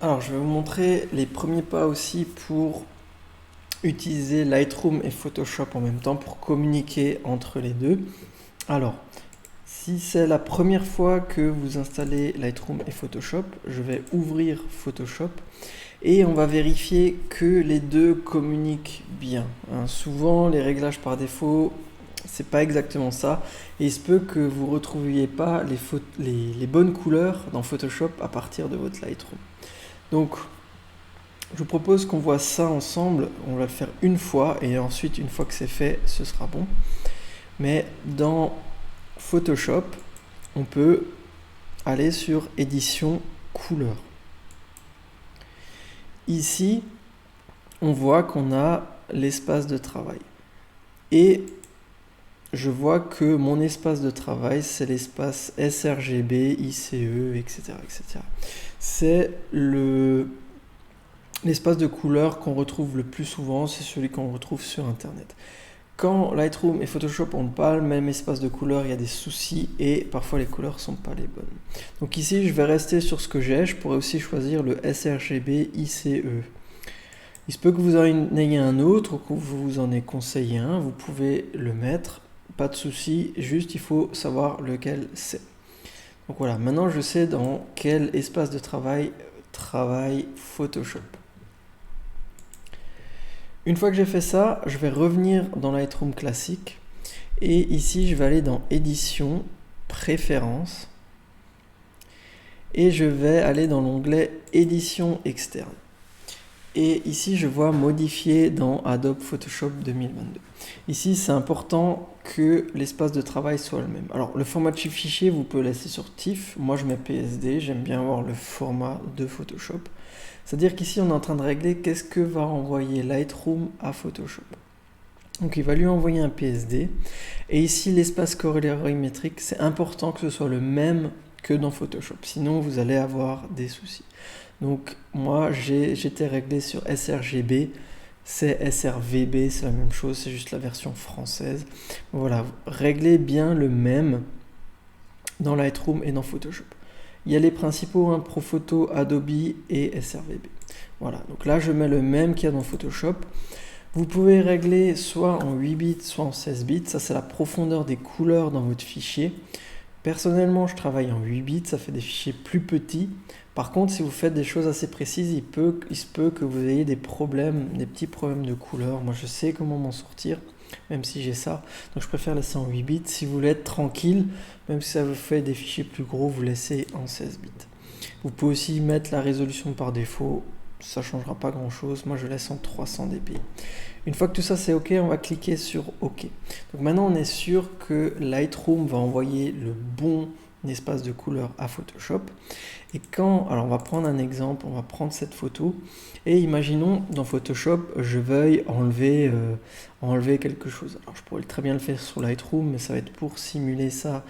Alors, je vais vous montrer les premiers pas aussi pour utiliser Lightroom et Photoshop en même temps pour communiquer entre les deux. Alors, si c'est la première fois que vous installez Lightroom et Photoshop, je vais ouvrir Photoshop et on va vérifier que les deux communiquent bien. Souvent, les réglages par défaut, c'est pas exactement ça. Et il se peut que vous ne retrouviez pas les bonnes couleurs dans Photoshop à partir de votre Lightroom. Donc, je vous propose qu'on voit ça ensemble. On va le faire une fois et ensuite, une fois que c'est fait, ce sera bon. Mais dans Photoshop, on peut aller sur édition couleur. Ici, on voit qu'on a l'espace de travail. Et je vois que mon espace de travail, c'est l'espace sRGB, ICE, etc. etc. C'est l'espace de couleur qu'on retrouve le plus souvent, c'est celui qu'on retrouve sur Internet. Quand Lightroom et Photoshop n'ont pas le même espace de couleur, il y a des soucis et parfois les couleurs ne sont pas les bonnes. Donc ici, je vais rester sur ce que j'ai. Je pourrais aussi choisir le sRGB ICE. Il se peut que vous en ayez un autre ou que vous en ayez conseillé un. Vous pouvez le mettre, pas de souci. Juste, il faut savoir lequel c'est. Donc voilà, maintenant je sais dans quel espace de travail travaille Photoshop. Une fois que j'ai fait ça, je vais revenir dans Lightroom classique et ici je vais aller dans édition, préférences et je vais aller dans l'onglet édition externe. Et ici je vois modifier dans Adobe Photoshop 2022. Ici c'est important que l'espace de travail soit le même. Alors le format de fichier vous pouvez laisser sur TIFF, moi je mets PSD, j'aime bien avoir le format de Photoshop. C'est-à-dire qu'ici on est en train de régler qu'est-ce que va envoyer Lightroom à Photoshop. Donc il va lui envoyer un PSD. Et ici l'espace colorimétrique, c'est important que ce soit le même que dans Photoshop. Sinon vous allez avoir des soucis. Donc moi j'étais réglé sur sRGB. C'est sRVB, c'est la même chose, c'est juste la version française. Voilà, réglez bien le même dans Lightroom et dans Photoshop. Il y a les principaux, Profoto, Adobe et sRVB. Voilà, donc là je mets le même qu'il y a dans Photoshop. Vous pouvez régler soit en 8 bits, soit en 16 bits. Ça, c'est la profondeur des couleurs dans votre fichier. Personnellement, je travaille en 8 bits, ça fait des fichiers plus petits. Par contre, si vous faites des choses assez précises, il se peut que vous ayez des petits problèmes de couleurs. Moi, je sais comment m'en sortir, même si j'ai ça. Donc, je préfère laisser en 8 bits. Si vous voulez être tranquille, même si ça vous fait des fichiers plus gros, vous laissez en 16 bits. Vous pouvez aussi mettre la résolution par défaut. Ça ne changera pas grand chose. Moi, je laisse en 300 dpi. Une fois que tout ça c'est OK, on va cliquer sur OK. Donc maintenant, on est sûr que Lightroom va envoyer le bon espace de couleur à Photoshop. Et alors on va prendre un exemple, on va prendre cette photo. Et imaginons dans Photoshop, je veuille enlever quelque chose. Alors je pourrais très bien le faire sur Lightroom, mais ça va être pour simuler ça,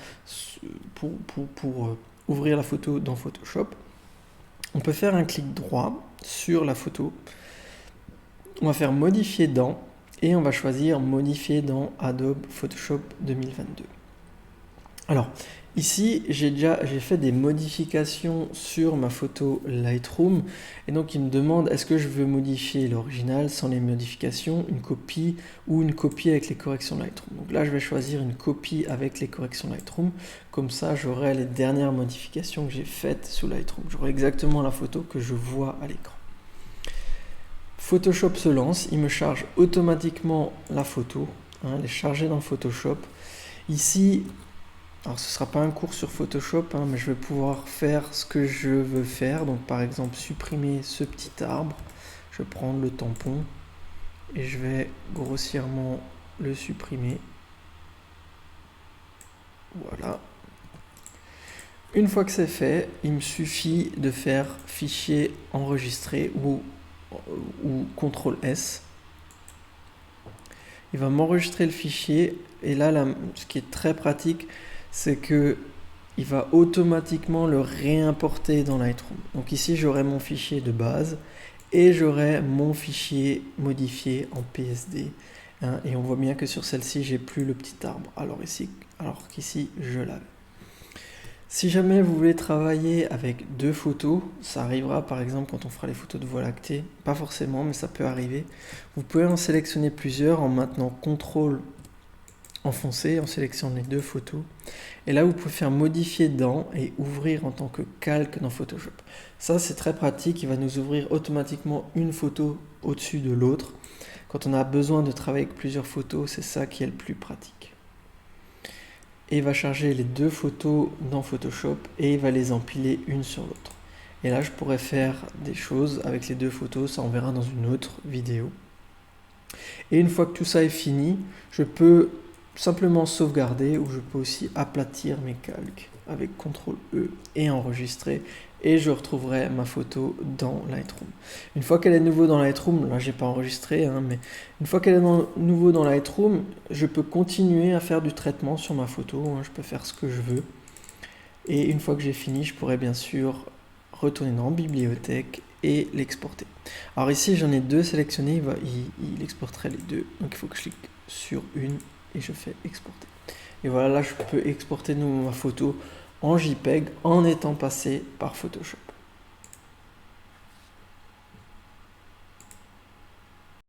pour ouvrir la photo dans Photoshop. On peut faire un clic droit sur la photo. On va faire modifier dans et on va choisir modifier dans Adobe Photoshop 2022. Alors ici j'ai fait des modifications sur ma photo Lightroom et donc il me demande est-ce que je veux modifier l'original sans les modifications, une copie ou une copie avec les corrections Lightroom. Donc là je vais choisir une copie avec les corrections Lightroom, comme ça j'aurai les dernières modifications que j'ai faites sous Lightroom. J'aurai exactement la photo que je vois à l'écran. Photoshop se lance, il me charge automatiquement la photo, elle est chargée dans Photoshop. Ici, alors ce ne sera pas un cours sur Photoshop, mais je vais pouvoir faire ce que je veux faire. Donc par exemple supprimer ce petit arbre, je vais prendre le tampon et je vais grossièrement le supprimer. Voilà. Une fois que c'est fait, il me suffit de faire fichier enregistré ou CTRL S. Il va m'enregistrer le fichier et là, ce qui est très pratique, c'est que il va automatiquement le réimporter dans Lightroom. Donc ici, j'aurai mon fichier de base et j'aurai mon fichier modifié en PSD. Et on voit bien que sur celle-ci, j'ai plus le petit arbre. Alors qu'ici, je l'avais. Si jamais vous voulez travailler avec deux photos, ça arrivera par exemple quand on fera les photos de Voie lactée, pas forcément mais ça peut arriver. Vous pouvez en sélectionner plusieurs en maintenant CTRL enfoncé, en sélectionnant les deux photos. Et là vous pouvez faire modifier dans et ouvrir en tant que calque dans Photoshop. Ça c'est très pratique, il va nous ouvrir automatiquement une photo au-dessus de l'autre. Quand on a besoin de travailler avec plusieurs photos, c'est ça qui est le plus pratique. Et il va charger les deux photos dans Photoshop et il va les empiler une sur l'autre. Et là, je pourrais faire des choses avec les deux photos, ça on verra dans une autre vidéo. Et une fois que tout ça est fini, je peux simplement sauvegarder ou je peux aussi aplatir mes calques avec CTRL-E et enregistrer et je retrouverai ma photo dans Lightroom. Une fois qu'elle est de nouveau dans Lightroom, là j'ai pas enregistré, mais une fois qu'elle est nouveau dans Lightroom, je peux continuer à faire du traitement sur ma photo, je peux faire ce que je veux. Et une fois que j'ai fini, je pourrais bien sûr retourner dans Bibliothèque et l'exporter. Alors ici j'en ai deux sélectionnés, il exporterait les deux, donc il faut que je clique sur une et je fais exporter. Et voilà, là je peux exporter de nouveau ma photo en JPEG en étant passé par Photoshop.